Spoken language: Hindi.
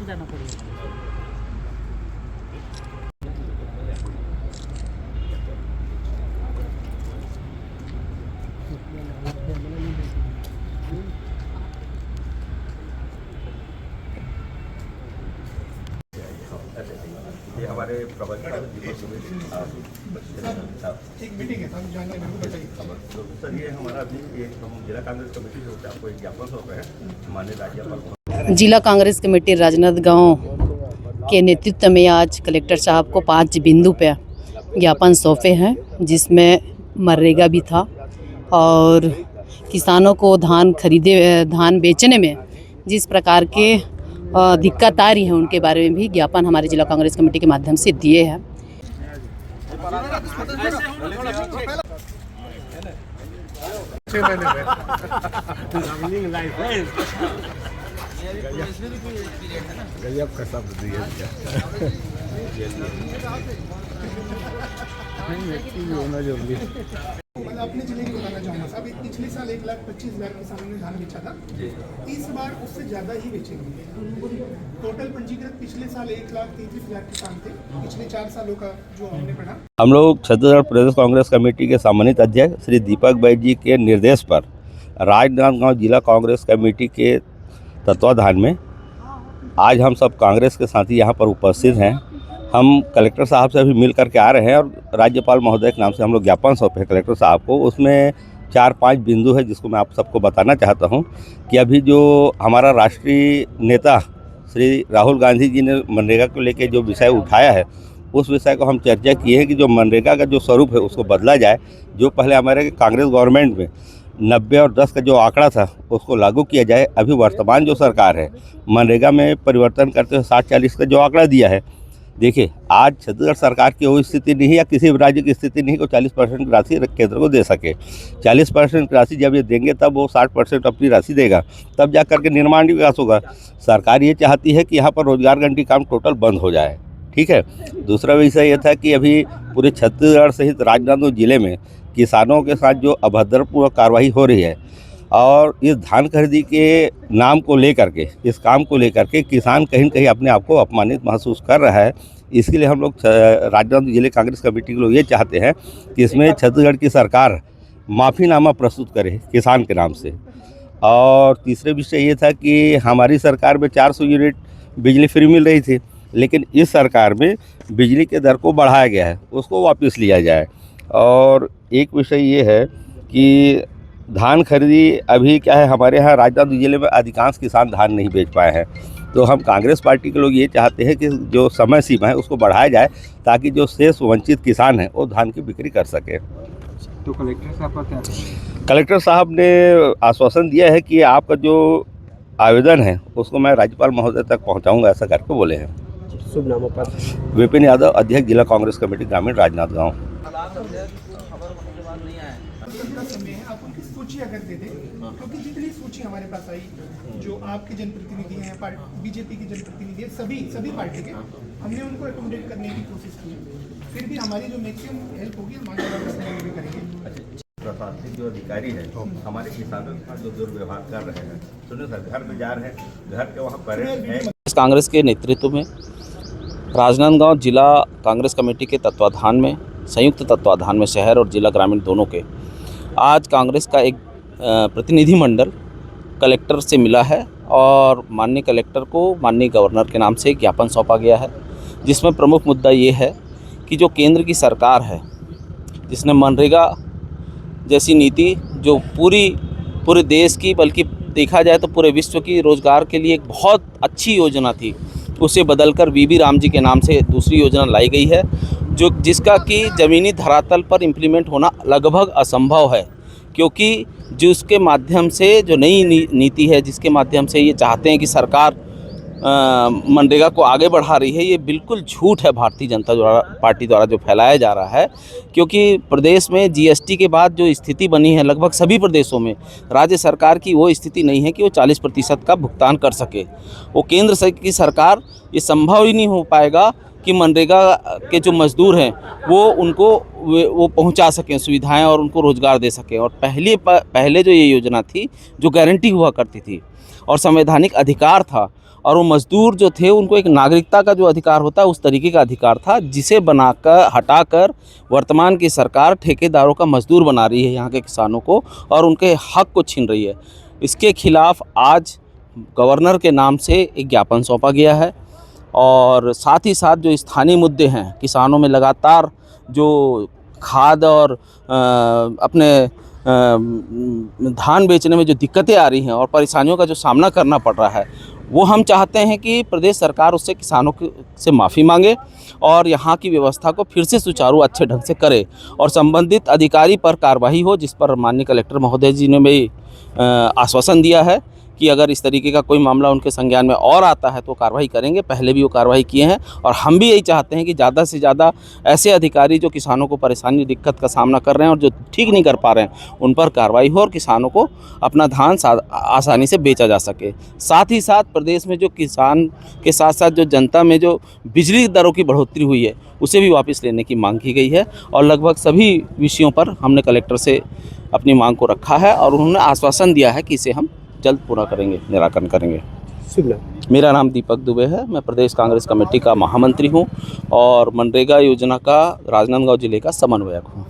जाना पड़ेगा। ये हमारे प्रबंधक एक मीटिंग है, हम जाएंगे, मेरे को बताइए। तो सर ये हमारा अभी एक हम जिला कांग्रेस कमेटी से होकर आपको एक ज्ञापन सौंप रहे हैं माननीय राज्यपाल। जिला कांग्रेस कमेटी राजनांदगांव के नेतृत्व में आज कलेक्टर साहब को 5 बिंदु पे ज्ञापन सौंपे हैं, जिसमें मनरेगा भी था और किसानों को धान बेचने में जिस प्रकार के दिक्कत आ रही है उनके बारे में भी ज्ञापन हमारे जिला कांग्रेस कमेटी के माध्यम से दिए हैं। गजब का शब्द दिया मैं अपने जिले की बताना चाहूँगा साहब, पिछले साल 1,25,000 किसानों ने धान बेचा था, इस बार उससे ज़्यादा ही बेचेंगे। टोटल पंजीकृत पिछले साल 1,33,000 किसान थे, पिछले 4 सालों का जो हमने पढ़ा। हम लोग छत्तीसगढ़ प्रदेश कांग्रेस कमेटी के सम्मानित अध्यक्ष श्री दीपक भाई जी के निर्देश पर राजनांदगांव जिला कांग्रेस कमेटी के तत्वाधान में आज हम सब कांग्रेस के साथी यहाँ पर उपस्थित हैं। हम कलेक्टर साहब से अभी मिल करके आ रहे हैं और राज्यपाल महोदय के नाम से हम लोग ज्ञापन सौंपे हैं कलेक्टर साहब को। उसमें 4-5 बिंदु है जिसको मैं आप सबको बताना चाहता हूँ कि अभी जो हमारा राष्ट्रीय नेता श्री राहुल गांधी जी ने मनरेगा को लेकर जो विषय उठाया है, उस विषय को हम चर्चा किए हैं कि जो मनरेगा का जो स्वरूप है उसको बदला जाए। जो पहले हमारे कांग्रेस गवर्नमेंट में 90 और 10 का जो आंकड़ा था उसको लागू किया जाए। अभी वर्तमान जो सरकार है मनरेगा में परिवर्तन करते हुए 60-40 का जो आंकड़ा दिया है, देखिए आज छत्तीसगढ़ सरकार की वो स्थिति नहीं है या किसी भी राज्य की स्थिति नहीं को 40% राशि केंद्र को दे सके। 40% राशि जब ये देंगे तब वो 60% अपनी राशि देगा, तब जा करके निर्माण विकास होगा। सरकार ये चाहती है कि यहाँ पर रोजगार गारंटी काम टोटल बंद हो जाए, ठीक है। दूसरा विषय ये था कि अभी पूरे छत्तीसगढ़ सहित राजनांदगांव जिले में किसानों के साथ जो अभद्रपूर्ण कार्रवाई हो रही है और इस धान खरीदी के नाम को लेकर के, इस काम को लेकर के किसान कहीं न कहीं अपने आप को अपमानित महसूस कर रहा है। इसके लिए हम लोग राजनांदगांव जिले कांग्रेस कमेटी के लोग ये चाहते हैं कि इसमें छत्तीसगढ़ की सरकार माफ़ीनामा प्रस्तुत करे किसान के नाम से। और तीसरे विषय ये था कि हमारी सरकार में 400 यूनिट बिजली फ्री मिल रही थी, लेकिन इस सरकार में बिजली के दर को बढ़ाया गया है, उसको वापस लिया जाए। और एक विषय ये है कि धान खरीदी अभी क्या है, हमारे यहाँ राजनांदगांव जिले में अधिकांश किसान धान नहीं बेच पाए हैं, तो हम कांग्रेस पार्टी के लोग ये चाहते हैं कि जो समय सीमा है उसको बढ़ाया जाए ताकि जो शेष वंचित किसान हैं वो धान की बिक्री कर सके। तो कलेक्टर साहब का क्या कहना? कलेक्टर साहब ने आश्वासन दिया है कि आपका जो आवेदन है उसको मैं राज्यपाल महोदय तक पहुँचाऊँगा, ऐसा करके बोले हैं। शुभ नामों पर विपिन यादव, अध्यक्ष जिला कांग्रेस कमेटी ग्रामीण राजनांदगांव। समय है, आप उनकी सूची अगर दे दें, क्योंकि जितनी सूची हमारे पास आई, जो आपके जनप्रतिनिधि हैं, बीजेपी के जनप्रतिनिधि हैं, सभी पार्टी के, हमने उनको अकोमोडेट करने की कोशिश की। फिर भी हमारी जो मैक्सिमम हेल्प होगी हम आगे भी करेंगे। प्रशासनिक जो अधिकारी है हमारे किसानों के साथ जो दुर्व्यवहार कर रहे हैं, सुनिए सर, घर में जा रहे हैं, घर के वहाँ परेड है। कांग्रेस के नेतृत्व में राजनांदगांव जिला कांग्रेस कमेटी के तत्वाधान में, संयुक्त तत्वाधान में शहर और जिला ग्रामीण दोनों के, आज कांग्रेस का एक प्रतिनिधिमंडल कलेक्टर से मिला है और माननीय कलेक्टर को माननीय गवर्नर के नाम से एक ज्ञापन सौंपा गया है, जिसमें प्रमुख मुद्दा ये है कि जो केंद्र की सरकार है जिसने मनरेगा जैसी नीति जो पूरे देश की, बल्कि देखा जाए तो पूरे विश्व की रोजगार के लिए एक बहुत अच्छी योजना थी, उसे बदलकर बीबी राम जी के नाम से दूसरी योजना लाई गई है, जिसका कि ज़मीनी धरातल पर इम्प्लीमेंट होना लगभग असंभव है, क्योंकि जिसके माध्यम से जो नई नीति है, जिसके माध्यम से ये चाहते हैं कि सरकार मनरेगा को आगे बढ़ा रही है, ये बिल्कुल झूठ है भारतीय जनता पार्टी द्वारा जो फैलाया जा रहा है। क्योंकि प्रदेश में जीएसटी के बाद जो स्थिति बनी है, लगभग सभी प्रदेशों में राज्य सरकार की वो स्थिति नहीं है कि वो 40% का भुगतान कर सके। वो केंद्र की सरकार, ये संभव ही नहीं हो पाएगा कि मनरेगा के जो मजदूर हैं वो उनको वो पहुंचा सकें सुविधाएं और उनको रोज़गार दे सकें। और पहले जो ये योजना थी, जो गारंटी हुआ करती थी और संवैधानिक अधिकार था, और वो मज़दूर जो थे उनको एक नागरिकता का जो अधिकार होता है उस तरीके का अधिकार था, जिसे बनाकर हटाकर वर्तमान की सरकार ठेकेदारों का मज़दूर बना रही है यहाँ के किसानों को और उनके हक को छीन रही है। इसके खिलाफ आज गवर्नर के नाम से एक ज्ञापन सौंपा गया है और साथ ही साथ जो स्थानीय मुद्दे हैं, किसानों में लगातार जो खाद और अपने धान बेचने में जो दिक्कतें आ रही हैं और परेशानियों का जो सामना करना पड़ रहा है, वो हम चाहते हैं कि प्रदेश सरकार उससे किसानों से माफ़ी मांगे और यहाँ की व्यवस्था को फिर से सुचारू अच्छे ढंग से करे और संबंधित अधिकारी पर कार्रवाई हो, जिस पर माननीय कलेक्टर महोदय जी ने भी आश्वासन दिया है कि अगर इस तरीके का कोई मामला उनके संज्ञान में और आता है तो कार्रवाई करेंगे। पहले भी वो कार्रवाई किए हैं और हम भी यही चाहते हैं कि ज़्यादा से ज़्यादा ऐसे अधिकारी जो किसानों को परेशानी दिक्कत का सामना कर रहे हैं और जो ठीक नहीं कर पा रहे हैं उन पर कार्रवाई हो और किसानों को अपना धान आसानी से बेचा जा सके। साथ ही साथ प्रदेश में जो किसान के साथ साथ जो जनता में जो बिजली दरों की बढ़ोतरी हुई है उसे भी वापस लेने की मांग की गई है और लगभग सभी विषयों पर हमने कलेक्टर से अपनी मांग को रखा है और उन्होंने आश्वासन दिया है कि इसे हम जल्द पूरा करेंगे, निराकरण करेंगे। शुभ नाम। मेरा नाम दीपक दुबे है, मैं प्रदेश कांग्रेस कमेटी का महामंत्री हूं और मनरेगा योजना का राजनांदगांव जिले का समन्वयक हूं।